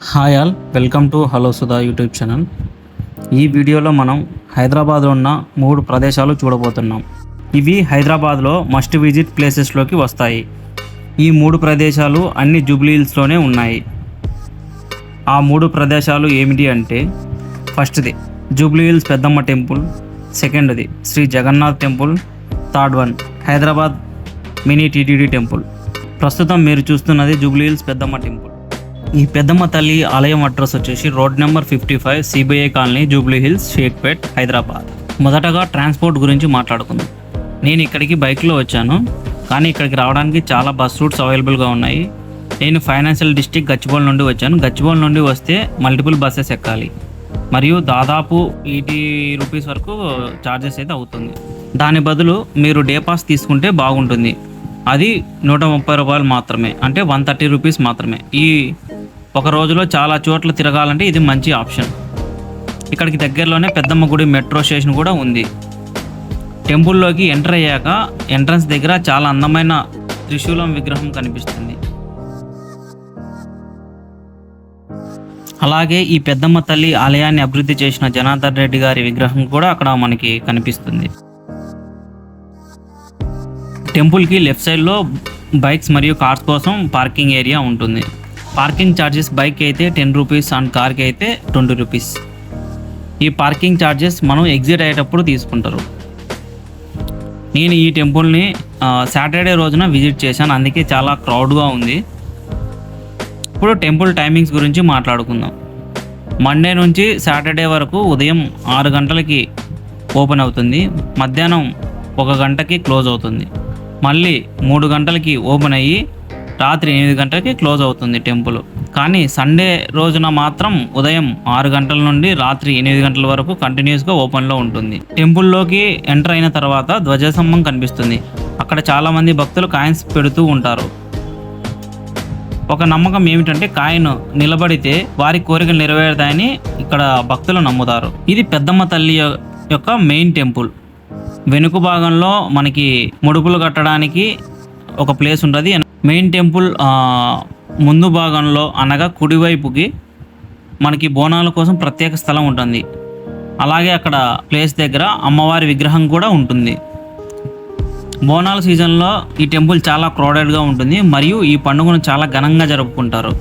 Hi all, welcome to hello Sudha YouTube channel. ఈ వీడియోలో మనం హైదరాబాద్లో ఉన్న 3 ప్రదేశాలు చూడబోతున్నాం. ఇవి హైదరాబాద్లో మస్ట్ విజిట్ ప్లేసెస్లోకి వస్తాయి. ఈ 3 ప్రదేశాలు అన్ని జూబ్లీ హిల్స్లోనే ఉన్నాయి. ఆ 3 ప్రదేశాలు ఏమిటి అంటే, ఫస్ట్ది జూబ్లీ హిల్స్ పెద్దమ్మ టెంపుల్, సెకండ్ది Sri Jagannath temple, third one Hyderabad mini TTD temple. ప్రస్తుతం మీరు చూస్తున్నది జూబ్లీ హిల్స్ పెద్దమ్మ టెంపుల్. ఈ పెద్దమ్మ తల్లి ఆలయం అడ్రస్ వచ్చేసి road number 55, CBI colony, Jubilee hills, Shaikpet, Hyderabad. మొదటగా ట్రాన్స్పోర్ట్ గురించి మాట్లాడుకుందాం. నేను ఇక్కడికి బైక్లో వచ్చాను, కానీ ఇక్కడికి రావడానికి చాలా బస్ రూట్స్ అవైలబుల్గా ఉన్నాయి. నేను ఫైనాన్షియల్ డిస్ట్రిక్ట్ గచ్చిబౌలి నుండి వచ్చాను. గచ్చిబౌలి నుండి వస్తే మల్టిపుల్ బస్సెస్ ఎక్కాలి, మరియు దాదాపు 80 రూపీస్ వరకు ఛార్జెస్ అయితే అవుతుంది. దాని బదులు మీరు డే పాస్ తీసుకుంటే బాగుంటుంది. అది 130 రూపాయలు మాత్రమే, అంటే 130 రూపీస్ మాత్రమే. ఈ ఒక రోజులో చాలా చోట్ల తిరగాలంటే ఇది మంచి ఆప్షన్. ఇక్కడికి దగ్గరలోనే పెద్దమ్మ గుడి మెట్రో స్టేషన్ కూడా ఉంది. టెంపుల్లోకి ఎంటర్ అయ్యాక ఎంట్రన్స్ దగ్గర చాలా అందమైన త్రిశూలం విగ్రహం కనిపిస్తుంది. అలాగే ఈ పెద్దమ్మ తల్లి ఆలయాన్ని అభివృద్ధి చేసిన జనార్దన్ రెడ్డి గారి విగ్రహం కూడా అక్కడ మనకి కనిపిస్తుంది. టెంపుల్కి లెఫ్ట్ సైడ్లో బైక్స్ మరియు కార్స్ కోసం పార్కింగ్ ఏరియా ఉంటుంది. పార్కింగ్ ఛార్జెస్ బైక్ అయితే 10 రూపీస్ అండ్ కార్కి అయితే 20 రూపీస్. ఈ పార్కింగ్ ఛార్జెస్ మనం ఎగ్జిట్ అయ్యేటప్పుడు తీసుకుంటారు. నేను ఈ టెంపుల్ని సాటర్డే రోజున విజిట్ చేశాను, అందుకే చాలా క్రౌడ్గా ఉంది. ఇప్పుడు టెంపుల్ టైమింగ్స్ గురించి మాట్లాడుకుందాం. మండే నుంచి సాటర్డే వరకు ఉదయం 6 గంటలకి ఓపెన్ అవుతుంది, మధ్యాహ్నం 1 గంటకి క్లోజ్ అవుతుంది. మళ్ళీ 3 గంటలకి ఓపెన్ అయ్యి రాత్రి 8 గంటలకి క్లోజ్ అవుతుంది టెంపుల్. కానీ సండే రోజున మాత్రం ఉదయం 6 గంటల నుండి రాత్రి 8 గంటల వరకు కంటిన్యూస్గా ఓపెన్లో ఉంటుంది. టెంపుల్లోకి ఎంటర్ అయిన తర్వాత ధ్వజస్తంభం కనిపిస్తుంది. అక్కడ చాలామంది భక్తులు కాయిన్స్ పెడుతూ ఉంటారు. ఒక నమ్మకం ఏమిటంటే, కాయిన్ నిలబడితే వారి కోరికలు నెరవేరుతాయని ఇక్కడ భక్తులు నమ్ముతారు. ఇది పెద్దమ్మ తల్లి యొక్క మెయిన్ టెంపుల్. వెనుక భాగంలో మనకి ముడుపులు కట్టడానికి ఒక ప్లేస్ ఉంటుంది. మెయిన్ టెంపుల్ ముందు భాగంలో అనగా కుడివైపుకి మనకి బోనాల కోసం ప్రత్యేక స్థలం ఉంటుంది. అలాగే అక్కడ ప్లేస్ దగ్గర అమ్మవారి విగ్రహం కూడా ఉంటుంది. బోనాల సీజన్లో ఈ టెంపుల్ చాలా క్రౌడెడ్గా ఉంటుంది, మరియు ఈ పండుగను చాలా ఘనంగా జరుపుకుంటారు.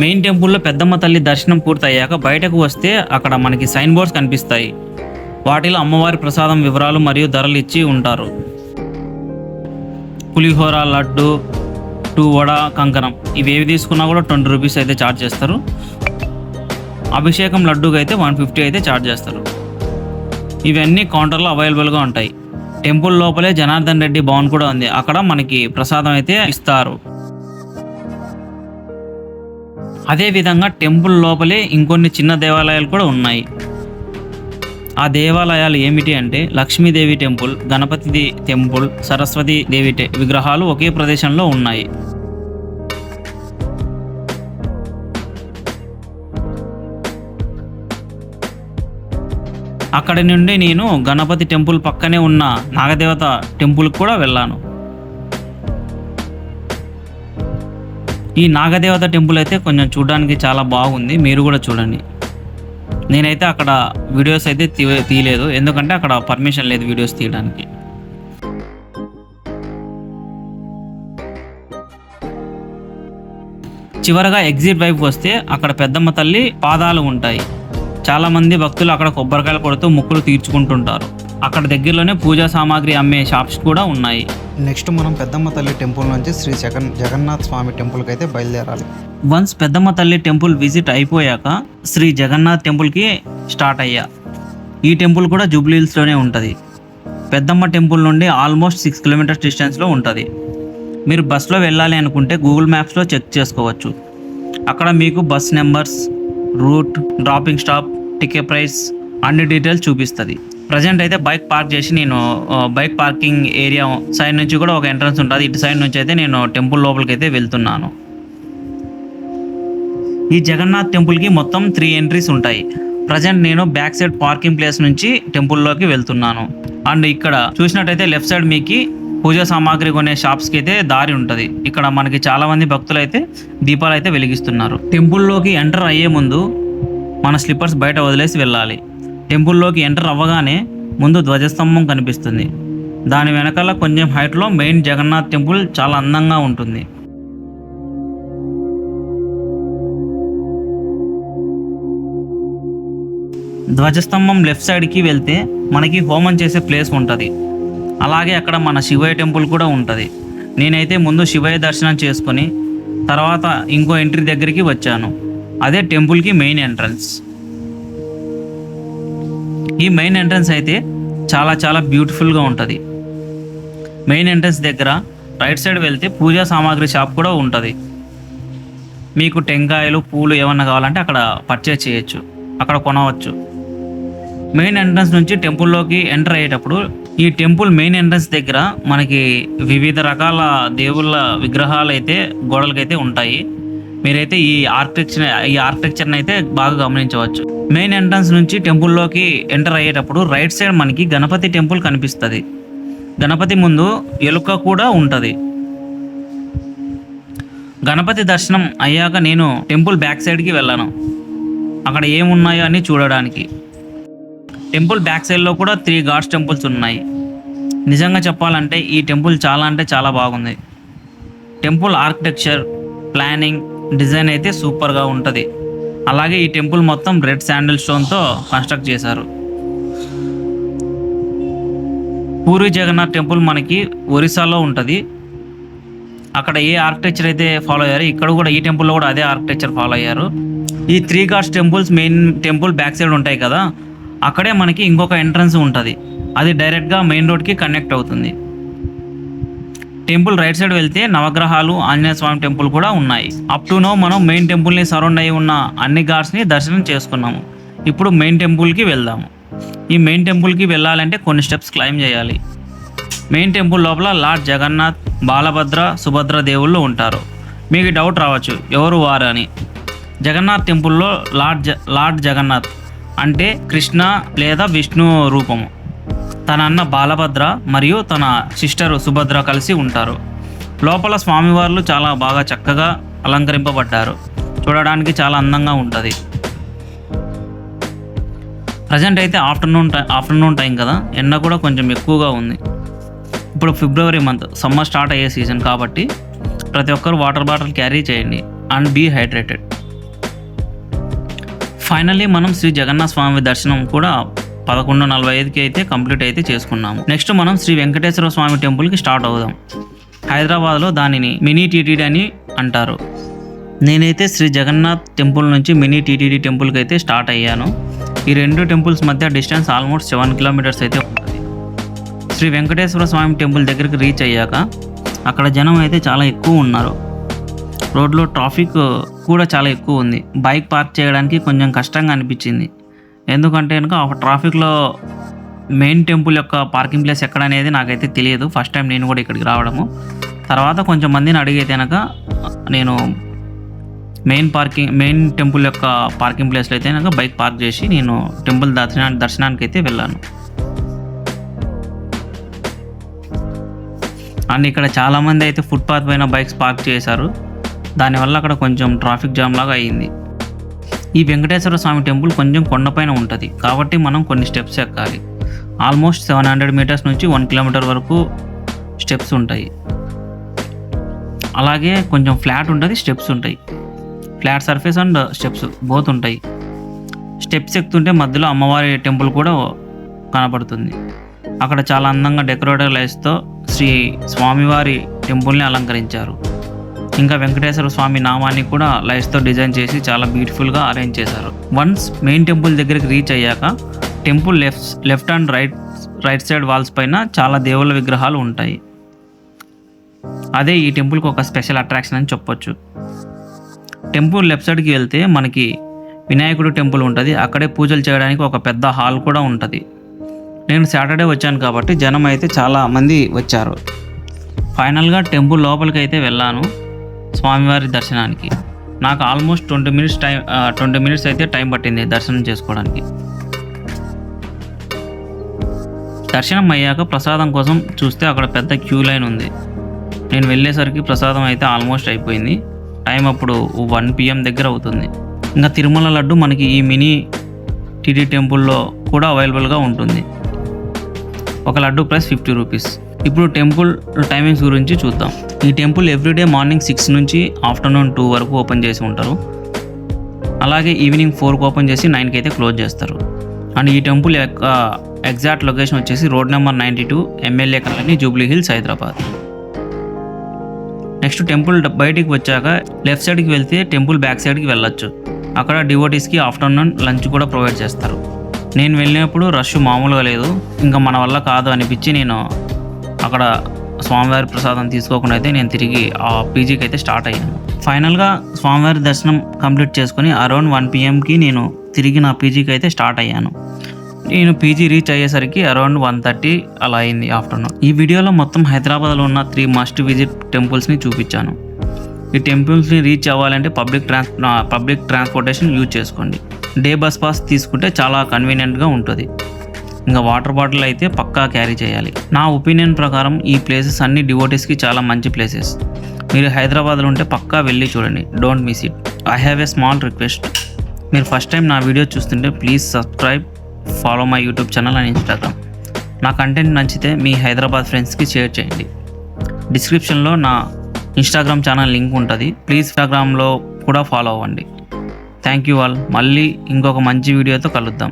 మెయిన్ టెంపుల్లో పెద్దమ్మ తల్లి దర్శనం పూర్తయ్యాక బయటకు వస్తే అక్కడ మనకి సైన్ బోర్డ్స్ కనిపిస్తాయి. వాటిలో అమ్మవారి ప్రసాదం వివరాలు మరియు ధరలు ఇచ్చి ఉంటారు. పులిహోర, లడ్డు, 2 వడ, కంకణం ఇవేవి తీసుకున్నా కూడా 20 రూపీస్ అయితే ఛార్జ్ చేస్తారు. అభిషేకం లడ్డూకి అయితే 150 అయితే ఛార్జ్ చేస్తారు. ఇవన్నీ కౌంటర్లో అవైలబుల్గా ఉంటాయి. టెంపుల్ లోపలే జనార్దన్ రెడ్డి భవన్ కూడా ఉంది, అక్కడ మనకి ప్రసాదం అయితే ఇస్తారు. అదేవిధంగా టెంపుల్ లోపలే ఇంకొన్ని చిన్న దేవాలయాలు కూడా ఉన్నాయి. ఆ దేవాలయాలు ఏమిటి అంటే, లక్ష్మీదేవి టెంపుల్, గణపతి టెంపుల్, సరస్వతి దేవి విగ్రహాలు ఒకే ప్రదేశంలో ఉన్నాయి. అక్కడి నుండి నేను గణపతి టెంపుల్ పక్కనే ఉన్న నాగదేవత టెంపుల్కి కూడా వెళ్ళాను. ఈ నాగదేవత టెంపుల్ అయితే కొంచెం చూడడానికి చాలా బాగుంది, మీరు కూడా చూడండి. నేనైతే అక్కడ వీడియోస్ అయితే తీయలేదు, ఎందుకంటే అక్కడ పర్మిషన్ లేదు వీడియోస్ తీయడానికి. చివరగా ఎగ్జిట్ వైపు వస్తే అక్కడ పెద్దమ్మ తల్లి పాదాలు ఉంటాయి. చాలామంది భక్తులు అక్కడ కొబ్బరికాయలు కొడుతూ మొక్కులు తీర్చుకుంటుంటారు. అక్కడ దగ్గరలోనే పూజా సామాగ్రి అమ్మే షాప్స్ కూడా ఉన్నాయి. నెక్స్ట్ మనం పెద్దమ్మ తల్లి టెంపుల్ నుంచి శ్రీ జగన్నాథ్ స్వామి టెంపుల్కి అయితే బయలుదేరాలి. వన్స్ పెద్దమ్మ తల్లి టెంపుల్ విజిట్ అయిపోయాక శ్రీ జగన్నాథ్ టెంపుల్కి స్టార్ట్ అయ్యా. ఈ టెంపుల్ కూడా జూబ్లీ హిల్స్లోనే ఉంటుంది. పెద్దమ్మ టెంపుల్ నుండి ఆల్మోస్ట్ 6 కిలోమీటర్స్ డిస్టెన్స్లో ఉంటుంది. మీరు బస్సులో వెళ్ళాలి అనుకుంటే గూగుల్ మ్యాప్స్లో చెక్ చేసుకోవచ్చు. అక్కడ మీకు bus numbers, route, dropping stop, ticket price అన్ని డీటెయిల్స్ చూపిస్తుంది. ప్రజెంట్ అయితే బైక్ పార్క్ చేసి నేను బైక్ పార్కింగ్ ఏరియా సైడ్ నుంచి కూడా ఒక ఎంట్రన్స్ ఉంటుంది. ఇటు సైడ్ నుంచి అయితే నేను టెంపుల్ లోపలికి అయితే వెళ్తున్నాను. ఈ జగన్నాథ్ టెంపుల్కి మొత్తం 3 ఎంట్రీస్ ఉంటాయి. ప్రజెంట్ నేను బ్యాక్ సైడ్ పార్కింగ్ ప్లేస్ నుంచి టెంపుల్లోకి వెళ్తున్నాను. అండ్ ఇక్కడ చూసినట్టయితే లెఫ్ట్ సైడ్ మీకు పూజా సామాగ్రి కొనే షాప్స్కి అయితే దారి ఉంటుంది. ఇక్కడ మనకి చాలా మంది భక్తులు అయితే దీపాలు అయితే వెలిగిస్తున్నారు. టెంపుల్లోకి ఎంటర్ అయ్యే ముందు మన స్లిప్పర్స్ బయట వదిలేసి వెళ్ళాలి. టెంపుల్లోకి ఎంటర్ అవ్వగానే ముందు ధ్వజస్తంభం కనిపిస్తుంది. దాని వెనకాల కొంచెం హైట్లో మెయిన్ జగన్నాథ్ టెంపుల్ చాలా అందంగా ఉంటుంది. ధ్వజస్తంభం లెఫ్ట్ సైడ్కి వెళ్తే మనకి హోమం చేసే ప్లేస్ ఉంటుంది. అలాగే అక్కడ మన శివయ్య టెంపుల్ కూడా ఉంటుంది. నేనైతే ముందు శివయ్య దర్శనం చేసుకొని తర్వాత ఇంకో ఎంట్రీ దగ్గరికి వచ్చాను. అదే టెంపుల్కి మెయిన్ ఎంట్రన్స్. ఈ మెయిన్ ఎంట్రన్స్ అయితే చాలా చాలా బ్యూటిఫుల్గా ఉంటుంది. మెయిన్ ఎంట్రన్స్ దగ్గర రైట్ సైడ్ వెళ్తే పూజా సామాగ్రి షాప్ కూడా ఉంటుంది. మీకు టెంకాయలు, పూలు ఏమన్నా కావాలంటే అక్కడ పర్చేజ్ చేయొచ్చు, అక్కడ కొనవచ్చు. మెయిన్ ఎంట్రన్స్ నుంచి టెంపుల్లోకి ఎంటర్ అయ్యేటప్పుడు ఈ టెంపుల్ మెయిన్ ఎంట్రన్స్ దగ్గర మనకి వివిధ రకాల దేవుళ్ళ విగ్రహాలు అయితే గోడలకైతే ఉంటాయి. మీరైతే ఈ ఆర్కిటెక్చర్ని అయితే బాగా గమనించవచ్చు. మెయిన్ ఎంట్రన్స్ నుంచి టెంపుల్లోకి ఎంటర్ అయ్యేటప్పుడు రైట్ సైడ్ మనకి గణపతి టెంపుల్ కనిపిస్తుంది. గణపతి ముందు ఎలుక కూడా ఉంటుంది. గణపతి దర్శనం అయ్యాక నేను టెంపుల్ బ్యాక్ సైడ్కి వెళ్ళాను, అక్కడ ఏమున్నాయో అని చూడడానికి. టెంపుల్ బ్యాక్ సైడ్లో కూడా 3 గాడ్స్ టెంపుల్స్ ఉన్నాయి. నిజంగా చెప్పాలంటే ఈ టెంపుల్ చాలా అంటే చాలా బాగుంది. టెంపుల్ ఆర్కిటెక్చర్, ప్లానింగ్, డిజైన్ అయితే సూపర్గా ఉంటుంది. అలాగే ఈ టెంపుల్ మొత్తం రెడ్ శాండిల్ స్టోన్తో కన్స్ట్రక్ట్ చేశారు. పూరి జగన్నాథ్ టెంపుల్ మనకి ఒరిస్సాలో ఉంటుంది. అక్కడ ఏ ఆర్కిటెక్చర్ అయితే ఫాలో అయ్యారో ఇక్కడ కూడా ఈ టెంపుల్లో కూడా అదే ఆర్కిటెక్చర్ ఫాలో అయ్యారు. ఈ 3 gods temples main temple back side ఉంటాయి కదా, అక్కడే మనకి ఇంకొక ఎంట్రన్స్ ఉంటుంది. అది డైరెక్ట్గా మెయిన్ రోడ్కి కనెక్ట్ అవుతుంది. టెంపుల్ రైట్ సైడ్ వెళ్తే నవగ్రహాలు, ఆంజనేయ స్వామి టెంపుల్ కూడా ఉన్నాయి. అప్ టు నో మనం మెయిన్ టెంపుల్ని సరౌండ్ అయి ఉన్న అన్ని గాడ్స్ని దర్శనం చేసుకున్నాము. ఇప్పుడు మెయిన్ టెంపుల్కి వెళ్దాము. ఈ మెయిన్ టెంపుల్కి వెళ్ళాలంటే కొన్ని స్టెప్స్ క్లైమ్ చేయాలి. మెయిన్ టెంపుల్ లోపల లార్డ్ జగన్నాథ్, బాలభద్ర, సుభద్ర దేవుళ్ళు ఉంటారు. మీకు డౌట్ రావచ్చు ఎవరు వారు అని. జగన్నాథ్ టెంపుల్లో లార్డ్ జగన్నాథ్ అంటే కృష్ణ లేదా విష్ణు రూపము. తన అన్న బాలభద్ర మరియు తన సిస్టర్ సుభద్ర కలిసి ఉంటారు. లోపల స్వామివార్లు చాలా బాగా చక్కగా అలంకరింపబడ్డారు. చూడడానికి చాలా అందంగా ఉంటుంది. ప్రజెంట్ అయితే ఆఫ్టర్నూన్ టైం కదా, ఎండ కూడా కొంచెం ఎక్కువగా ఉంది. ఇప్పుడు ఫిబ్రవరి మంత్, సమ్మర్ స్టార్ట్ అయ్యే సీజన్ కాబట్టి ప్రతి ఒక్కరు వాటర్ బాటిల్ క్యారీ చేయండి అండ్ బీ హైడ్రేటెడ్. ఫైనల్లీ మనం శ్రీ జగన్నాథ స్వామి దర్శనం కూడా 11:45కి అయితే కంప్లీట్ అయితే చేసుకున్నాము. నెక్స్ట్ మనం శ్రీ వెంకటేశ్వర స్వామి టెంపుల్కి స్టార్ట్ అవుదాం. హైదరాబాద్లో దానిని మినీ టీటీడీ అని అంటారు. నేనైతే శ్రీ జగన్నాథ్ టెంపుల్ నుంచి మినీ టీటీడీ టెంపుల్కి అయితే స్టార్ట్ అయ్యాను. ఈ 2 టెంపుల్స్ మధ్య డిస్టెన్స్ ఆల్మోస్ట్ 7 కిలోమీటర్స్ అయితే ఉంటుంది. శ్రీ వెంకటేశ్వర స్వామి టెంపుల్ దగ్గరికి రీచ్ అయ్యాక అక్కడ జనం అయితే చాలా ఎక్కువ ఉన్నారు. రోడ్లో ట్రాఫిక్ కూడా చాలా ఎక్కువ ఉంది. బైక్ పార్క్ చేయడానికి కొంచెం కష్టంగా అనిపించింది. ఎందుకంటే కనుక ఆ ట్రాఫిక్లో మెయిన్ టెంపుల్ యొక్క పార్కింగ్ ప్లేస్ ఎక్కడ అనేది నాకైతే తెలియదు. ఫస్ట్ టైం నేను కూడా ఇక్కడికి రావడము. తర్వాత కొంచెం మందిని అడిగైతే కనుక నేను మెయిన్ టెంపుల్ యొక్క పార్కింగ్ ప్లేస్లో అయితే కనుక బైక్ పార్క్ చేసి నేను టెంపుల్ దర్శనానికి అయితే వెళ్ళాను. అండ్ ఇక్కడ చాలామంది అయితే ఫుట్పాత్ పైన బైక్స్ పార్క్ చేశారు. దానివల్ల అక్కడ కొంచెం ట్రాఫిక్ జామ్ లాగా అయ్యింది. ఈ వెంకటేశ్వర స్వామి టెంపుల్ కొంచెం కొండపైన ఉంటుంది కాబట్టి మనం కొన్ని స్టెప్స్ ఎక్కాలి. ఆల్మోస్ట్ 700 మీటర్స్ నుంచి 1 కిలోమీటర్ వరకు స్టెప్స్ ఉంటాయి. అలాగే కొంచెం ఫ్లాట్ ఉంటుంది, స్టెప్స్ ఉంటాయి. Flat surface and steps both ఉంటాయి. స్టెప్స్ ఎక్కుతుంటే మధ్యలో అమ్మవారి టెంపుల్ కూడా కనపడుతుంది. అక్కడ చాలా అందంగా డెకరేటెడ్ లైట్స్తో శ్రీ స్వామివారి టెంపుల్ని అలంకరించారు. ఇంకా వెంకటేశ్వర స్వామి నామాన్ని కూడా లైట్స్తో డిజైన్ చేసి చాలా బ్యూటిఫుల్గా అరేంజ్ చేశారు. వన్స్ మెయిన్ టెంపుల్ దగ్గరికి రీచ్ అయ్యాక temple left and right side walls పైన చాలా దేవుళ్ళ విగ్రహాలు ఉంటాయి. అదే ఈ టెంపుల్కి ఒక స్పెషల్ అట్రాక్షన్ అని చెప్పొచ్చు. టెంపుల్ లెఫ్ట్ సైడ్కి వెళ్తే మనకి వినాయకుడు టెంపుల్ ఉంటుంది. అక్కడే పూజలు చేయడానికి ఒక పెద్ద హాల్ కూడా ఉంటుంది. నేను సాటర్డే వచ్చాను కాబట్టి జనం అయితే చాలా మంది వచ్చారు. ఫైనల్గా టెంపుల్ లోపలికి అయితే వెళ్ళాను స్వామివారి దర్శనానికి. నాకు ఆల్మోస్ట్ 20 మినిట్స్ అయితే టైం పట్టింది దర్శనం చేసుకోవడానికి. దర్శనం అయ్యాక ప్రసాదం కోసం చూస్తే అక్కడ పెద్ద క్యూ లైన్ ఉంది. నేను వెళ్ళేసరికి ప్రసాదం అయితే ఆల్మోస్ట్ అయిపోయింది. టైం అప్పుడు 1 PM దగ్గర అవుతుంది. ఇంకా తిరుమల లడ్డు మనకి ఈ మినీ టీటీ టెంపుల్లో కూడా అవైలబుల్గా ఉంటుంది. ఒక లడ్డు ప్రైస్ 50 రూపీస్. ఇప్పుడు టెంపుల్ టైమింగ్స్ గురించి చూద్దాం. ఈ టెంపుల్ ఎవ్రీడే మార్నింగ్ 6 నుంచి ఆఫ్టర్నూన్ 2 వరకు ఓపెన్ చేసి ఉంటారు. అలాగే ఈవినింగ్ 4కి ఓపెన్ చేసి 9కి అయితే క్లోజ్ చేస్తారు. అండ్ ఈ టెంపుల్ ఎగ్జాక్ట్ లొకేషన్ వచ్చేసి road number 92 MLA colony, Jubilee hills, Hyderabad. Next temple బయటికి వచ్చాక లెఫ్ట్ సైడ్కి వెళ్తే టెంపుల్ బ్యాక్ సైడ్కి వెళ్ళొచ్చు. అక్కడ డివోటీస్కి ఆఫ్టర్నూన్ లంచ్ కూడా ప్రొవైడ్ చేస్తారు. నేను వెళ్ళినప్పుడు రష్ మామూలుగా లేదు. ఇంకా మన వల్ల కాదు అనిపించి నేను అక్కడ స్వామివారి ప్రసాదం తీసుకోకుండా అయితే నేను తిరిగి ఆ పీజీకి అయితే స్టార్ట్ అయ్యాను. ఫైనల్గా స్వామివారి దర్శనం కంప్లీట్ చేసుకుని అరౌండ్ 1 PMకి నేను తిరిగి నా పీజీకి అయితే స్టార్ట్ అయ్యాను. నేను పీజీ రీచ్ అయ్యేసరికి అరౌండ్ 1:30 అలా అయింది ఆఫ్టర్నూన్. ఈ వీడియోలో మొత్తం హైదరాబాద్లో ఉన్న 3 మస్ట్ విజిట్ టెంపుల్స్ని చూపించాను. ఈ టెంపుల్స్ని రీచ్ అవ్వాలంటే పబ్లిక్ ట్రాన్స్పోర్టేషన్ యూజ్ చేసుకోండి. డే బస్ పాస్ తీసుకుంటే చాలా కన్వీనియంట్గా ఉంటుంది. ఇంకా వాటర్ బాటిల్ అయితే పక్కా క్యారీ చేయాలి. నా ఒపీనియన్ ప్రకారం ఈ ప్లేసెస్ అన్ని డివోటీస్కి చాలా మంచి ప్లేసెస్. మీరు హైదరాబాద్లో ఉంటే పక్కా వెళ్ళి చూడండి. Don't miss it. I have a small request. మీరు ఫస్ట్ టైం నా వీడియో చూస్తుంటే please subscribe, follow my YouTube channel and Instagram. నా కంటెంట్ నచ్చితే మీ హైదరాబాద్ ఫ్రెండ్స్కి షేర్ చేయండి. డిస్క్రిప్షన్లో నా ఇన్స్టాగ్రామ్ ఛానల్ లింక్ ఉంటుంది. ప్లీజ్ ఇన్స్టాగ్రామ్లో కూడా ఫాలో అవ్వండి. Thank you all. మళ్ళీ ఇంకొక మంచి వీడియోతో కలుద్దాం.